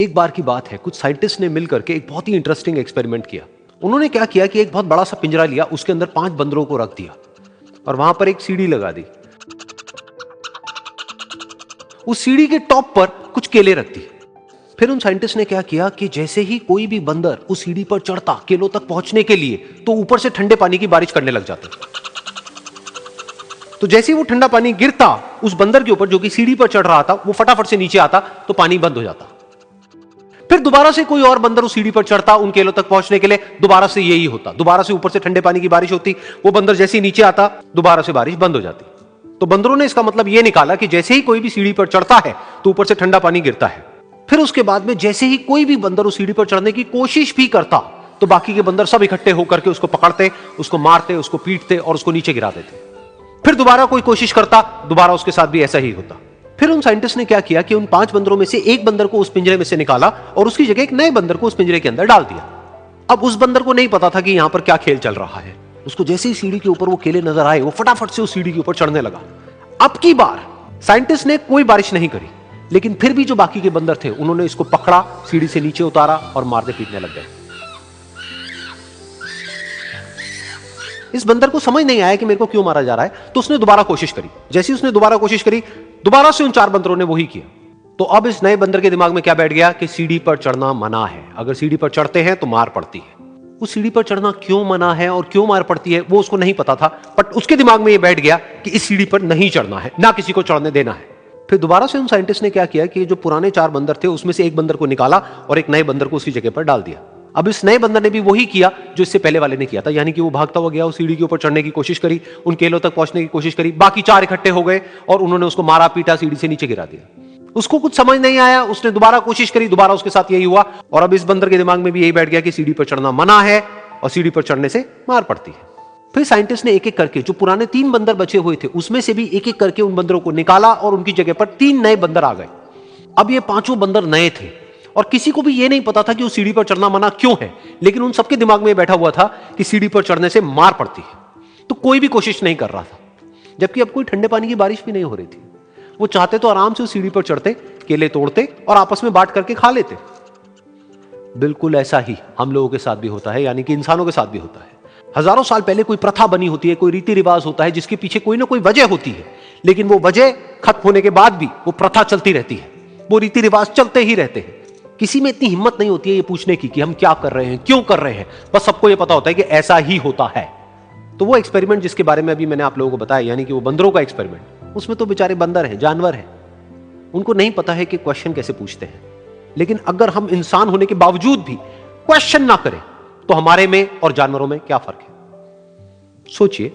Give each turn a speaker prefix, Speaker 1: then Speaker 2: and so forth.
Speaker 1: एक बार की बात है, कुछ साइंटिस्ट ने मिलकर के एक बहुत ही इंटरेस्टिंग एक्सपेरिमेंट किया। उन्होंने क्या किया कि एक बहुत बड़ा सा पिंजरा लिया, उसके अंदर 5 बंदरों को रख दिया और वहां पर एक सीढ़ी लगा दी। उस सीढ़ी के टॉप पर कुछ केले रख दी। फिर उन साइंटिस्ट ने क्या किया कि जैसे ही कोई भी बंदर उस सीढ़ी पर चढ़ता केलों तक पहुंचने के लिए, तो ऊपर से ठंडे पानी की बारिश करने लग जाते। तो जैसे ही वो ठंडा पानी गिरता उस बंदर के ऊपर जो कि सीढ़ी पर चढ़ रहा था, वो फटाफट से नीचे आता तो पानी बंद हो जाता। फिर दोबारा से कोई और बंदर उस सीढ़ी पर चढ़ता उन केलों तक पहुंचने के लिए, दोबारा से यही होता। दोबारा से ऊपर से ठंडे पानी की बारिश होती, वो बंदर जैसे ही नीचे आता दोबारा से बारिश बंद हो जाती। तो बंदरों ने इसका मतलब यह निकाला कि जैसे ही कोई भी सीढ़ी पर चढ़ता है तो ऊपर से ठंडा पानी गिरता है। फिर उसके बाद में जैसे ही कोई भी बंदर उस सीढ़ी पर चढ़ने की कोशिश भी करता तो बाकी के बंदर सब इकट्ठे होकर के उसको पकड़ते, उसको मारते, उसको पीटते और उसको नीचे गिरा देते। फिर दोबारा कोई कोशिश करता, दोबारा उसके साथ भी ऐसा ही होता। फिर उन साइंटिस्ट ने क्या किया कि उन 5 बंदरों में से एक बंदर को उस पिंजरे में से निकाला और उसकी जगह एक नए बंदर को उस पिंजरे के अंदर डाल दिया। अब उस बंदर को नहीं पता था कि यहां पर क्या खेल चल रहा है। उसको जैसे ही सीढ़ी के ऊपर वो केले नजर आए, वो फटाफट से उस सीढ़ी के ऊपर चढ़ने लगा। अब की बार साइंटिस्ट ने कोई बारिश नहीं करी, लेकिन फिर भी जो बाकी के बंदर थे उन्होंने इसको पकड़ा, सीढ़ी से नीचे उतारा और मारने पीटने लग गए। इस बंदर को समझ नहीं आया कि मेरे को क्यों मारा जा रहा है, तो उसने दोबारा कोशिश करी। जैसे ही उसने दोबारा कोशिश करी, दोबारा से उन 4 बंदरों ने वही किया। तो अब इस नए बंदर के दिमाग में क्या बैठ गया कि सीढ़ी पर चढ़ना मना है, अगर सीढ़ी पर चढ़ते हैं तो मार पड़ती है। उस सीढ़ी पर चढ़ना क्यों मना है और क्यों मार पड़ती है वो उसको नहीं पता था, बट उसके दिमाग में यह बैठ गया कि इस सीढ़ी पर नहीं चढ़ना है, ना किसी को चढ़ने देना है। फिर दोबारा से उन साइंटिस्ट ने क्या किया कि जो पुराने 4 बंदर थे उसमें से एक बंदर को निकाला और एक नए बंदर को उसकी जगह पर डाल दिया। अब इस नए बंदर ने भी वही किया जो इससे पहले वाले ने किया था, यानी कि वो भागता हुआ गया, उस सीढ़ी के ऊपर चढ़ने की कोशिश करी, उन केलों तक पहुंचने की कोशिश करी। बाकी 4 इकट्ठे हो गए और उन्होंने उसको मारा पीटा, सीढ़ी से नीचे गिरा दिया। उसको कुछ समझ नहीं आया, उसने दोबारा कोशिश करी, दोबारा उसके साथ यही हुआ। और अब इस बंदर के दिमाग में भी यही बैठ गया कि सीढ़ी पर चढ़ना मना है और सीढ़ी पर चढ़ने से मार पड़ती है। फिर साइंटिस्ट ने एक एक करके जो पुराने 3 बंदर बचे हुए थे उसमें से भी एक एक करके उन बंदरों को निकाला और उनकी जगह पर 3 नए बंदर आ गए। अब ये 5 बंदर नए थे और किसी को भी ये नहीं पता था कि उस सीढ़ी पर चढ़ना मना क्यों है, लेकिन उन सबके दिमाग में बैठा हुआ था कि सीढ़ी पर चढ़ने से मार पड़ती है। तो कोई भी कोशिश नहीं कर रहा था, जबकि अब कोई ठंडे पानी की बारिश भी नहीं हो रही थी। वो चाहते तो आराम से उस सीढ़ी पर चढ़ते, केले तोड़ते और आपस में बांट करके खा लेते। बिल्कुल ऐसा ही हम लोगों के साथ भी होता है, यानी कि इंसानों के साथ भी होता है। हजारों साल पहले कोई प्रथा बनी होती है, कोई रीति रिवाज होता है जिसके पीछे कोई ना कोई वजह होती है, लेकिन वो वजह खत्म होने के बाद भी वो प्रथा चलती रहती है, वो रीति रिवाज चलते ही रहते हैं। किसी में इतनी हिम्मत नहीं होती है ये पूछने की कि हम क्या कर रहे हैं, क्यों कर रहे हैं। बस सबको ये पता होता है कि ऐसा ही होता है। तो वो एक्सपेरिमेंट जिसके बारे में अभी मैंने आप लोगों को बताया, यानी कि वो बंदरों का एक्सपेरिमेंट, उसमें तो बेचारे बंदर हैं, जानवर हैं, उनको नहीं पता है कि क्वेश्चन कैसे पूछते हैं। लेकिन अगर हम इंसान होने के बावजूद भी क्वेश्चन ना करें तो हमारे में और जानवरों में क्या फर्क है, सोचिए।